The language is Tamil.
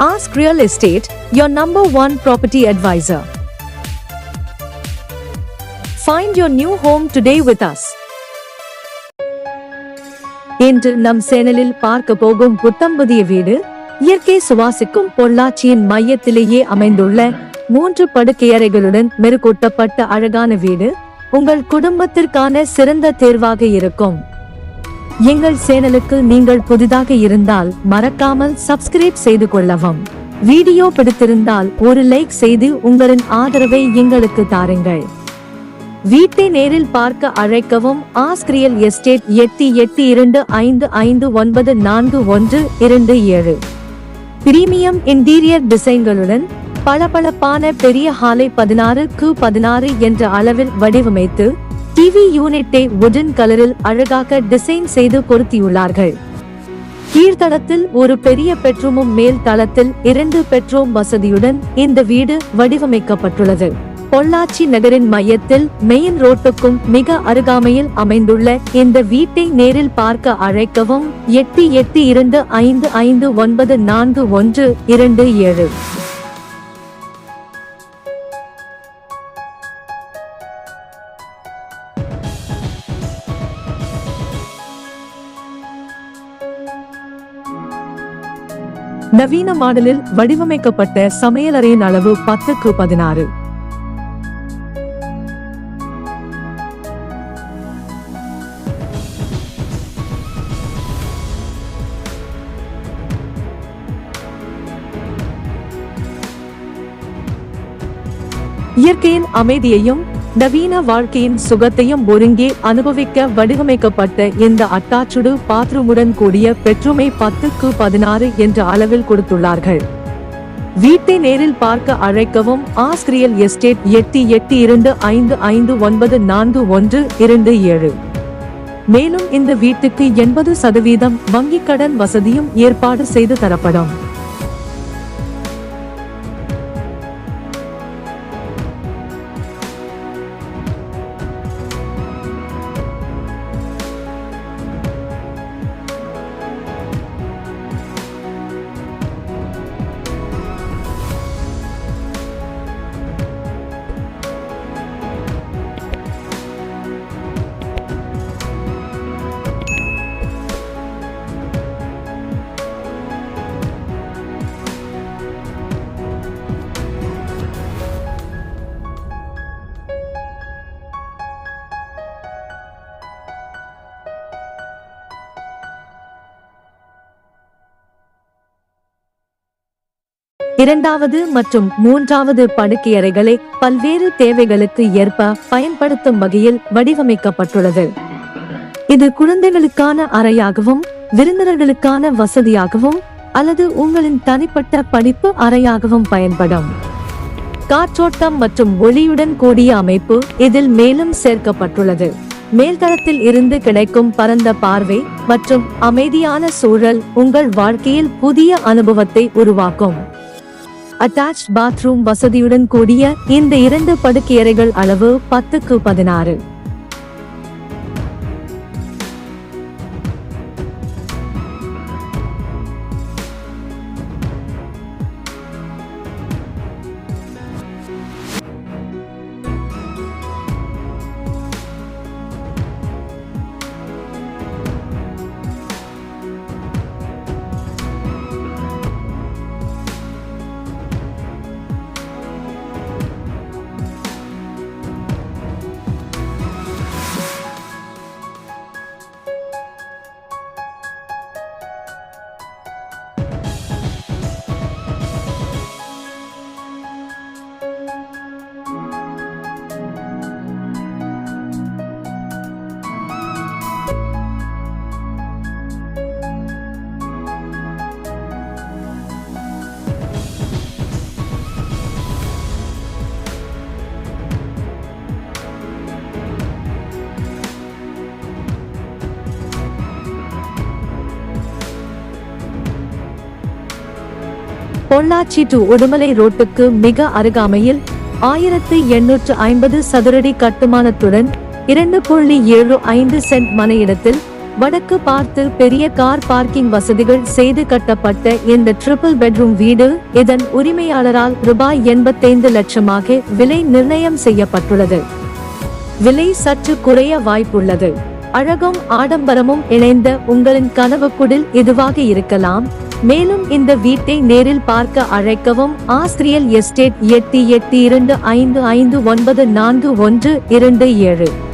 Ask Real Estate, your number one property advisor. Find your new home today with us. இன்று நம் சேனலில் பார்க்க போகும் புத்தம்புதிய வீடு இயற்கை சுவாசிக்கும் பொள்ளாச்சியின் மையத்திலேயே அமைந்துள்ள 3 படுக்கையறைகளுடன் மெருகூட்டப்பட்ட அழகான வீடு உங்கள் குடும்பத்திற்கான சிறந்த தேர்வாக இருக்கும். எங்கள் சேனலுக்கு நீங்கள் புதிதாக இருந்தால் மறக்காமல் சப்ஸ்கிரைப் செய்து கொள்ளவும். வீடியோ பிடித்திருந்தால் ஒரு லைக் செய்து உங்களின் ஆதரவை எங்களுக்கு தாருங்கள். வீட்டை நேரில் பார்க்க அழைக்கவும். Ask real estate 882555944127. Premium interior டிசைன்களுடன் பளபளப்பான பெரிய ஹாலை 16x16 என்ற அளவில் வடிவமைத்து டிவி யூனிட்டை வுடன் கலரில் அழகாக டிசைன் செய்து பொருத்தியுள்ளார்கள். கீழ்த்தளத்தில் ஒரு பெரிய பெட்ரூமும் மேல் தளத்தில் 2 பெட்ரூம் வசதியுடன் இந்த வீடு வடிவமைக்கப்பட்டுள்ளது. பொள்ளாச்சி நகரின் மையத்தில் மெயின் ரோட்டுக்கும் மிக அருகாமையில் அமைந்துள்ள இந்த வீட்டை நேரில் பார்க்க அழைக்கவும். 882555944127. நவீன மாடலில் வடிவமைக்கப்பட்ட சமையலறையின் அளவு 10x16. இயற்கையின் அமைதியையும் நவீன வாழ்க்கையின் சுகத்தையும் ஒருங்கே அனுபவிக்க வடிவமைக்கப்பட்ட இந்த அட்டாச்சுடு பாத்ரூமுடன் கூடிய பெட்ரூமை 10x16 என்ற அளவில் கொடுத்துள்ளார்கள். வீட்டை நேரில் பார்க்க அழைக்கவும். Ask real estate 882555944127. மேலும் இந்த வீட்டுக்கு 80% வங்கிக் கடன் வசதியும் ஏற்பாடு செய்து தரப்படும். இரண்டாவது மற்றும் மூன்றாவது படுக்கையறைகளை பல்வேறு தேவைகளுக்கு ஏற்ப பயன்படுத்தும் வகையில் வடிவமைக்கப்பட்டுள்ளது. இது குழந்தைகளுக்கான அறையாகவும் விருந்தினர்களுக்கான வசதியாகவும் அல்லது உங்களின் தனிப்பட்ட படிப்பு அறையாகவும் பயன்படும். காற்றோட்டம் மற்றும் ஒளியுடன் கூடிய அமைப்பு இதில் மேலும் சேர்க்கப்பட்டுள்ளது. மேல்தளத்தில் இருந்து கிடைக்கும் பரந்த பார்வை மற்றும் அமைதியான சூழல் உங்கள் வாழ்க்கையில் புதிய அனுபவத்தை உருவாக்கும். அட்டாச்ட் பாத்ரூம் வசதியுடன் கூடிய இந்த 2 படுக்கையறைகள் அளவு 10x16. பொள்ளாச்சி டு உடுமலை ரோட்டுக்கு மிக அருகாமையில் 1850 சதுரடி கட்டுமானத்துடன் 2.75 சென்ட் மனையிடத்தில் வடக்கு பார்த்து பெரிய கார் பார்க்கிங் வசதிகள் செய்து கட்டப்பட்ட இந்த ட்ரிபிள் பெட்ரூம் வீடு இதன் உரிமையாளரால் ரூபாய் 85 லட்சமாக விலை நிர்ணயம் செய்யப்பட்டுள்ளது. விலை சற்று குறைய வாய்ப்புள்ளது. அழகும் ஆடம்பரமும் இணைந்த உங்களின் கனவு குடில் இதுவாக இருக்கலாம். மேலும் இந்த வீட்டை நேரில் பார்க்க அழைக்கவும். ஆஸ்திரியல் எஸ்டேட் 882555944127.